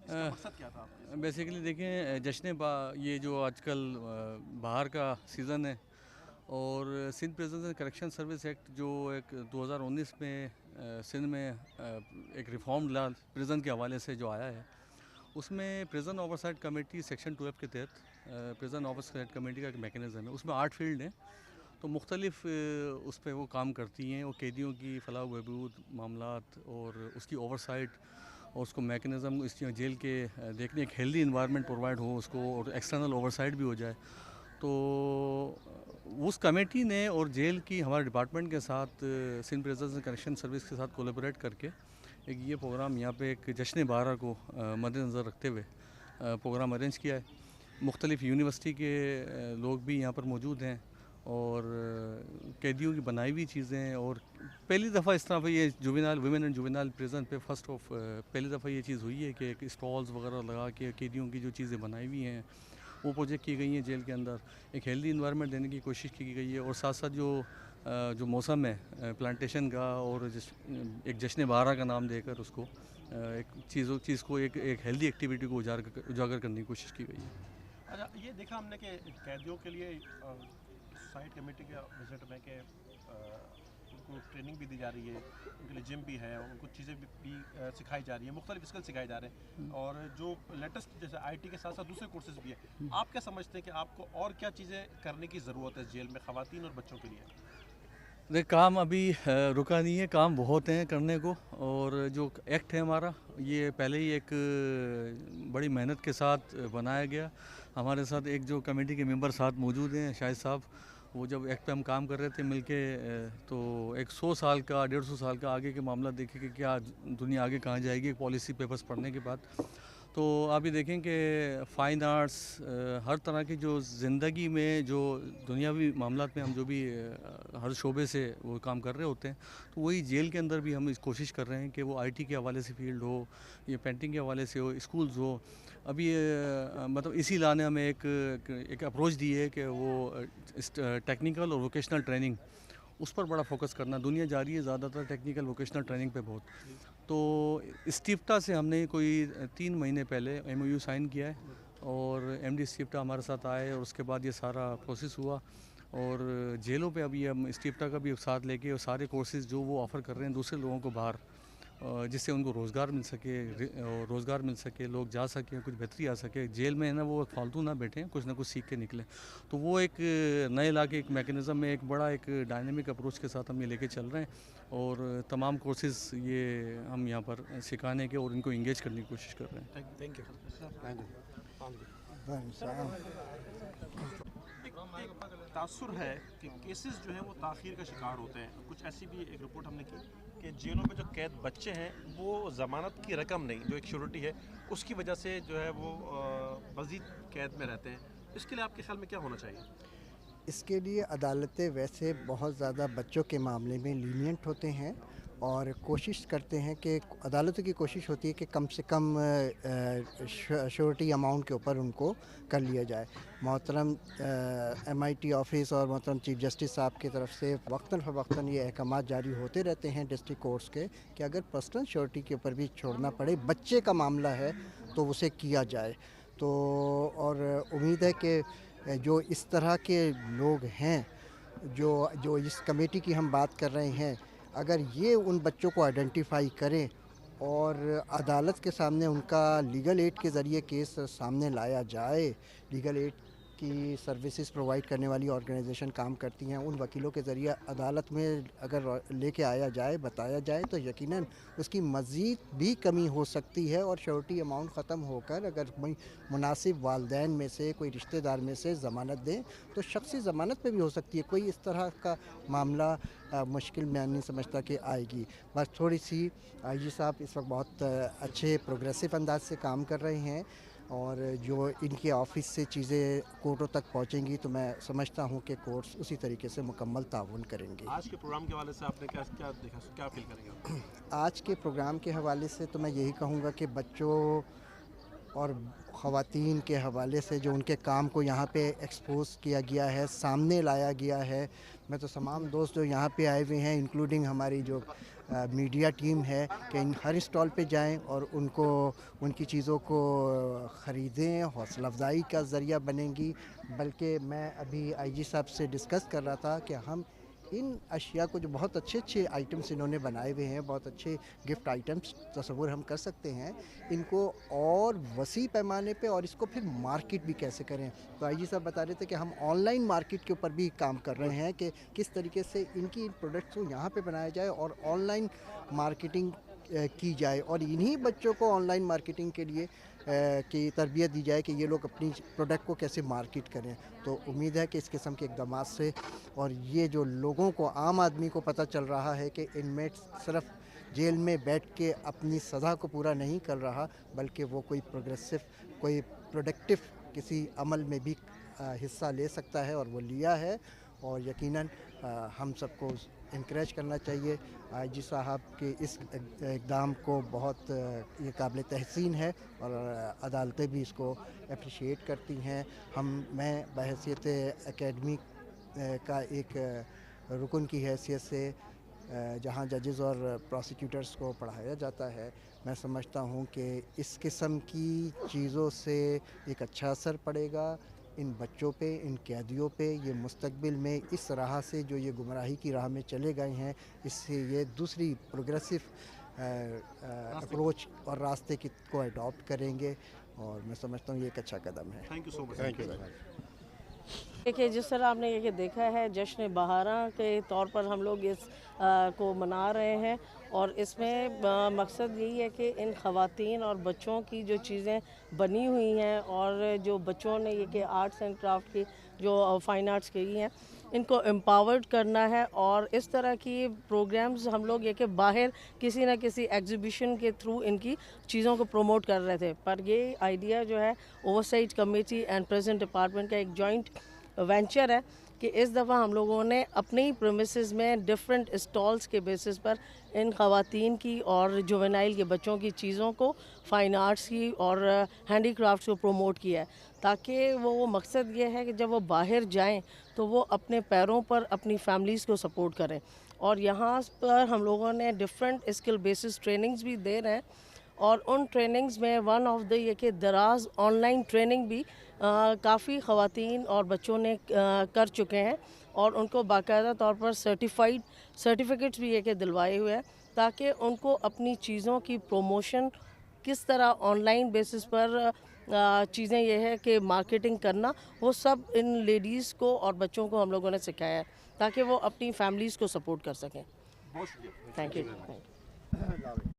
اس کا مقصد کیا تھا آپ کے؟ بیسیکلی دیکھیں یہ جو آج کل باہر کا سیزن ہے، اور Sindh presence and correction service act جو ایک 2019 میں سندھ میں ایک ریفارم لا پریزن کے حوالے سے جو آیا ہے، اس میں پریزن اوورسائٹ کمیٹی سیکشن 12 کے تحت پریزن اوورسائٹ کمیٹی کا ایک میکینزم ہے. اس میں 8 فیلڈ ہیں، تو مختلف اس پہ وہ کام کرتی ہیں. وہ قیدیوں کی فلاح و بہبود معاملات اور اس کی اوورسائٹ اور اس کو میکینزم اس جیل کے دیکھنے ایک ہیلدی انوائرمنٹ پرووائڈ ہو اس کو، اور ایکسٹرنل اوورسائٹ بھی ہو جائے. تو اس کمیٹی نے اور جیل کی ہمارے ڈپارٹمنٹ کے ساتھ Sindh presence and correction service کے ساتھ کولیبریٹ کر کے ایک یہ پروگرام یہاں پہ ایک جشن بارہ کو مد نظر رکھتے ہوئے پروگرام ارینج کیا ہے. مختلف یونیورسٹی کے لوگ بھی یہاں پر موجود ہیں، اور قیدیوں کی بنائی ہوئی چیزیں، اور پہلی دفعہ اس طرح پہ یہ juvenile women and juvenile prison پہ پہلی دفعہ یہ چیز ہوئی ہے کہ ایک اسٹالز وغیرہ لگا کے قیدیوں کی جو چیزیں بنائی ہوئی ہیں وہ پروجیکٹ کی گئی ہیں جیل کے اندر. ایک ہیلدی انوائرمنٹ دینے کی کوشش کی گئی ہے، اور ساتھ ساتھ جو موسم ہے پلانٹیشن کا، اور ایک جشن بہارا کا نام دے کر اس کو ایک چیز کو ایک ہیلدی ایکٹیویٹی کو اجاگر کرنے کی کوشش کی گئی ہے. اچھا، یہ دیکھا ہم نے کہ قیدیوں کے لیے سائٹ کمیٹی کا وزٹ میں کہ ان کو ٹریننگ بھی دی جا رہی ہے، ان کے لیے جم بھی ہے، ان کو چیزیں بھی سکھائی جا رہی ہیں، مختلف اسکل سکھائے جا رہے ہیں، اور جو لیٹسٹ جیسے آئی ٹی کے ساتھ ساتھ دوسرے کورسز بھی ہیں. آپ کیا سمجھتے ہیں کہ آپ کو اور کیا چیزیں کرنے کی ضرورت ہے جیل میں خواتین اور بچوں کے لیے؟ دیکھ، کام ابھی رکا نہیں ہے، کام بہت ہیں کرنے کو. اور جو ایکٹ ہے ہمارا، یہ پہلے ہی ایک بڑی محنت کے ساتھ بنایا گیا. ہمارے ساتھ ایک جو کمیٹی کے ممبر ساتھ موجود ہیں، شاہد صاحب، وہ جب ایکٹ پہ ہم کام کر رہے تھے مل کے، تو ایک 100 سال کا 150 سال کا آگے کے معاملہ دیکھے کہ کیا دنیا آگے کہاں جائے گی پالیسی پیپرز پڑھنے کے بعد. تو آپ یہ دیکھیں کہ فائن آرٹس، ہر طرح کی جو زندگی میں جو دنیاوی معاملات میں ہم جو بھی ہر شعبے سے وہ کام کر رہے ہوتے ہیں، تو وہی جیل کے اندر بھی ہم اس کوشش کر رہے ہیں کہ وہ آئی ٹی کے حوالے سے فیلڈ ہو، یہ پینٹنگ کے حوالے سے ہو، اسکولز ہو. ابھی مطلب اسی لانے ہمیں ایک اپروچ دی ہے کہ وہ ٹیکنیکل اور ووکیشنل ٹریننگ، اس پر بڑا فوکس کرنا. دنیا جا رہی ہے زیادہ تر ٹیکنیکل ووکیشنل ٹریننگ پہ بہت. تو اسٹیفٹا سے ہم نے کوئی 3 مہینے پہلے ایم او یو سائن کیا ہے، اور ایم ڈی اسٹیفٹا ہمارے ساتھ آئے، اور اس کے بعد یہ سارا پروسیس ہوا. اور جیلوں پہ ابھی ہم اسٹیفٹا کا بھی ساتھ لے کے، اور سارے کورسز جو وہ آفر کر رہے ہیں دوسرے لوگوں کو باہر، جس سے ان کو روزگار مل سکے، لوگ جا سکیں، کچھ بہتری آ سکے جیل میں، ہے نا، وہ فالتو نہ بیٹھیں، کچھ نہ کچھ سیکھ کے نکلیں. تو وہ ایک نئے علاقے ایک میکینزم میں ایک بڑا ایک ڈائنامک اپروچ کے ساتھ ہم یہ لے کے چل رہے ہیں. اور تمام کورسز یہ ہم یہاں پر سکھانے کے اور ان کو انگیج کرنے کی کوشش کر رہے ہیں. تھینک ایک تاثر ہے کہ کیسز جو ہیں وہ تاخیر کا شکار ہوتے ہیں. کچھ ایسی بھی ایک رپورٹ ہم نے کی کہ جیلوں میں جو قید بچے ہیں وہ ضمانت کی رقم نہیں، جو ایک شیورٹی ہے اس کی وجہ سے جو ہے وہ مزید قید میں رہتے ہیں. اس کے لیے آپ کے خیال میں کیا ہونا چاہیے؟ اس کے لیے عدالتیں ویسے بہت زیادہ بچوں کے معاملے میں لینینٹ ہوتے ہیں، اور کوشش کرتے ہیں کہ عدالتوں کی کوشش ہوتی ہے کہ کم سے کم شیورٹی اماؤنٹ کے اوپر ان کو کر لیا جائے. محترم ایم آئی ٹی آفس اور محترم چیف جسٹس صاحب کی طرف سے وقتاً فوقتاً یہ احکامات جاری ہوتے رہتے ہیں ڈسٹرکٹ کورٹس کے کہ اگر پرسنل شیورٹی کے اوپر بھی چھوڑنا پڑے، بچے کا معاملہ ہے تو اسے کیا جائے. تو اور امید ہے کہ جو اس طرح کے لوگ ہیں جو اس کمیٹی کی ہم بات کر رہے ہیں، اگر یہ ان بچوں کو آئیڈینٹیفائی کریں اور عدالت کے سامنے ان کا لیگل ایڈ کے ذریعے کیس سامنے لایا جائے، لیگل ایڈ کی سروسز پرووائڈ کرنے والی آرگنائزیشن کام کرتی ہیں، ان وکیلوں کے ذریعے عدالت میں اگر لے کے آیا جائے، بتایا جائے، تو یقیناً اس کی مزید بھی کمی ہو سکتی ہے، اور شیورٹی اماؤنٹ ختم ہو کر اگر مناسب والدین میں سے کوئی رشتہ دار میں سے ضمانت دیں تو شخصی ضمانت پہ بھی ہو سکتی ہے. کوئی اس طرح کا معاملہ مشکل میں نہیں سمجھتا کہ آئے گی. بس تھوڑی سی آئی جی صاحب اس وقت بہت اچھے پروگریسو انداز سے کام کر رہے ہیں، اور جو ان کے آفس سے چیزیں کورٹوں تک پہنچیں گی تو میں سمجھتا ہوں کہ کورٹس اسی طریقے سے مکمل تعاون کریں گے. آج کے پروگرام کے حوالے سے آپ نے کیا دیکھا، کیا فیل کریں گے؟ آج کے پروگرام کے حوالے سے تو میں یہی کہوں گا کہ بچوں اور خواتین کے حوالے سے جو ان کے کام کو یہاں پہ ایکسپوز کیا گیا ہے، سامنے لایا گیا ہے. میں تو تمام دوست جو یہاں پہ آئے ہوئے ہیں انکلوڈنگ ہماری جو میڈیا ٹیم ہے کہ ہر اسٹال پہ جائیں اور ان کی چیزوں کو خریدیں، حوصلہ افزائی کا ذریعہ بنیں گی. بلکہ میں ابھی آئی جی صاحب سے ڈسکس کر رہا تھا کہ ہم ان اشیاء کو جو بہت اچھے آئٹمس انہوں نے بنائے ہوئے ہیں، بہت اچھے گفٹ آئٹمس تصور ہم کر سکتے ہیں، ان کو اور وسیع پیمانے پہ اور اس کو پھر مارکیٹ بھی کیسے کریں. تو آئی جی صاحب بتا رہے تھے کہ ہم آن لائن مارکیٹ کے اوپر بھی کام کر رہے ہیں کہ کس طریقے سے ان کی پروڈکٹس کو یہاں پہ بنایا جائے اور آن لائن مارکیٹنگ کی جائے، اور انہی بچوں کو آن لائن مارکیٹنگ کے لیے کی تربیت دی جائے کہ یہ لوگ اپنی پروڈکٹ کو کیسے مارکیٹ کریں. تو امید ہے کہ اس قسم کے اقدامات سے اور یہ جو لوگوں کو، عام آدمی کو پتہ چل رہا ہے کہ ان میں صرف جیل میں بیٹھ کے اپنی سزا کو پورا نہیں کر رہا، بلکہ وہ کوئی پروگریسو، کوئی پروڈکٹیو کسی عمل میں بھی حصہ لے سکتا ہے، اور وہ لیا ہے. اور یقیناً ہم سب کو انکریج کرنا چاہیے. آئی جی صاحب کے اس اقدام کو بہت یہ قابل تحسین ہے اور عدالتیں بھی اس کو اپریشیٹ کرتی ہیں. میں بحیثیت اکیڈمی کا ایک رکن کی حیثیت سے جہاں ججز اور پروسیکیوٹرز کو پڑھایا جاتا ہے، میں سمجھتا ہوں کہ اس قسم کی چیزوں سے ایک اچھا اثر پڑے گا ان بچوں پہ، ان قیدیوں پہ. یہ مستقبل میں اس راہ سے جو یہ گمراہی کی راہ میں چلے گئے ہیں، اس سے یہ دوسری پروگریسو اپروچ اور راستے کو اڈاپٹ کریں گے، اور میں سمجھتا ہوں یہ ایک اچھا قدم ہے. تھینک یو سو مچ. دیکھیے جس طرح آپ نے یہ دیکھا ہے، جشن بہاراں کے طور پر ہم لوگ اس کو منا رہے ہیں، اور اس میں مقصد یہی ہے کہ ان خواتین اور بچوں کی جو چیزیں بنی ہوئی ہیں اور جو بچوں نے یہ کہ آرٹس اینڈ کرافٹ کی جو فائن آرٹس کی ہیں، ان کو امپاورڈ کرنا ہے. اور اس طرح کی پروگرامز ہم لوگ یہ کہ باہر کسی نہ کسی ایگزیبیشن کے تھرو ان کی چیزوں کو پروموٹ کر رہے تھے، پر یہ آئیڈیا جو ہے oversight committee and present department کا ایک جوائنٹ وینچر ہے کہ اس دفعہ ہم لوگوں نے اپنی پریمیسز میں ڈیفرنٹ اسٹالز کے بیسس پر ان خواتین کی اور جوینائل کے بچوں کی چیزوں کو، فائن آرٹس کی اور ہینڈی کرافٹس کو پروموٹ کیا ہے، تاکہ وہ مقصد یہ ہے کہ جب وہ باہر جائیں تو وہ اپنے پیروں پر اپنی فیملیز کو سپورٹ کریں. اور یہاں پر ہم لوگوں نے ڈیفرنٹ اسکل بیسس ٹریننگز بھی دے رہے ہیں، اور ان ٹریننگز میں ون آف دا یہ کہ دراز آن لائن ٹریننگ بھی کافی خواتین اور بچوں نے کر چکے ہیں، اور ان کو باقاعدہ طور پر سرٹیفکیٹس بھی یہ کہ دلوائے ہوئے ہیں، تاکہ ان کو اپنی چیزوں کی پروموشن کس طرح آن لائن بیسس پر چیزیں یہ ہے کہ مارکیٹنگ کرنا، وہ سب ان لیڈیز کو اور بچوں کو ہم لوگوں نے سکھایا ہے تاکہ وہ اپنی فیملیز کو سپورٹ کر سکیں. بہت شکریہ. Thank you.